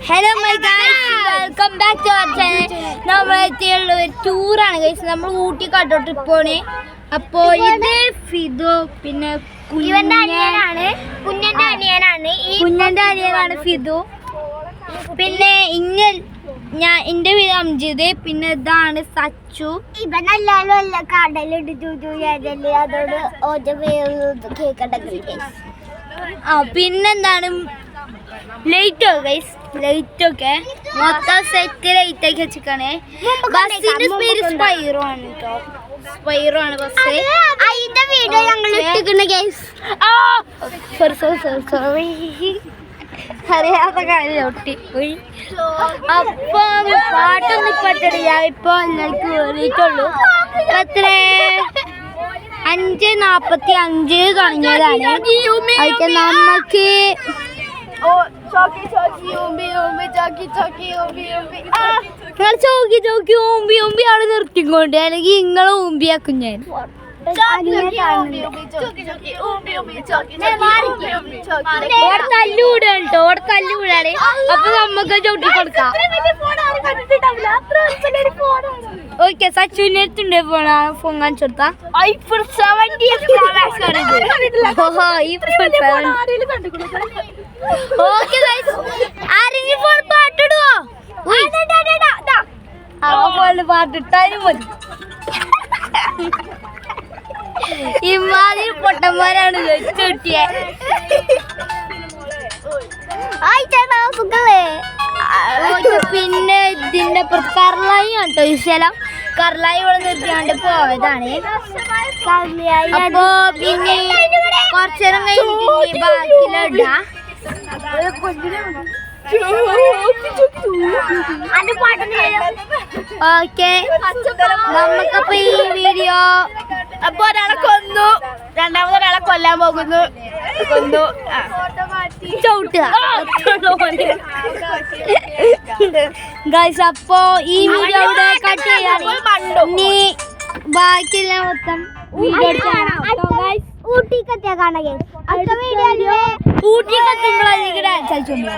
Hello my guys, welcome back to our channel. നമ്മളെത്തിയുള്ള ഒരു ടൂറാണ് ഗൈസ്. നമ്മൾ ഊട്ടിക്കാട്ടോ ട്രിപ്പ് പോണേ. അപ്പോ ഇത് ഫിദു, പിന്നെ കുഞ്ഞന്റെ അനിയനാണ് ഫിദു. പിന്നെ ഞാൻ എന്റെ പേര് അംജിത്. പിന്നെ ഇതാണ് സച്ചു. ഇവനല്ലാലും കടലിട്ട് അതോട് ഓരോ കേക്കട്ടെ. പിന്നെന്താണ് ലൈറ്റോ ഗൈസ്, ലൈറ്റൊക്കെ മൊത്തം സെറ്റ് ലൈറ്റൊക്കെ വെച്ചിട്ടാണ്. ബസ്സിന്റെ പേര് സ്പൈറോ ആണ് കേട്ടോ, സ്പൈറോ ആണ് ബസ്. അതിന്റെ വീഡിയോ ഞങ്ങൾ ഇട്ടിട്ടുണ്ട് ഗൈസ്. സോറി അറിയാത്ത കാര്യം ഒട്ടി പോയി. അപ്പം പാട്ടൊന്നും ഇപ്പട്ടില്ല, ഇപ്പൊ എല്ലാവർക്കും കേറിയിട്ടുള്ളൂ. എത്ര 5:45 തുടങ്ങിയതാണ്. അതിൽ നമുക്ക് നിങ്ങൾ ചോക്കി ചോക്കി ഊമ്പി ഊമ്പി അവിടെ നിർത്തിക്കൊണ്ട്, അല്ലെങ്കിൽ നിങ്ങളെ ഊമ്പിയാക്കും ഞാൻ. ഓടെ തല്ലുകൂടാണ് കേട്ടോ, ഓടെ തല്ലുകൂടാണ്. അപ്പൊ നമുക്ക് ചവിട്ടി കൊടുക്കാം. ഓക്കെ, സച്ചുവിന്റെ അടുത്തുണ്ട് ഫോൺ കാണിച്ചു കൊടുത്താ. ആരെങ്കിലും ഫോൺ പാട്ടിടുവോ? ഫോണില് പാട്ടിട്ടാലും മതി. ഇമാതിരി പൊട്ടന്മാരാണ് ചുട്ടിയെ. പിന്നെ ഇതിന്റെ അപ്പുറത്ത് കർലായി കേട്ടോ ഈ സ്ഥലം. കർലായി ഇവിടെ നിർത്തിയാണ്ട് പോയതാണ്. അപ്പോ പിന്നെ കുറച്ചേരം കഴിഞ്ഞിട്ട് ബാക്കിലിടാ. ഓക്കെ, നമുക്കപ്പോ ഈ വീഡിയോ അപ്പൊ ഒരാളെ കൊന്നു, രണ്ടാമതൊരാളെ കൊല്ലാൻ പോകുന്നു. കൊന്നു ചവിട്ടുക ഗൈസ്. അപ്പോ ഈ വീഡിയോ ഇവിടെ കട്ട് ചെയ്യാണ്. ഇനി ബാക്കിയുള്ള മൊത്തം ഊട്ടിക്കെത്തിയാ കാണാം. ഊട്ടിക്കെത്തുമ്പോഴായിരിക്കും ഡാൻസ് കളിച്ചോണ്ട്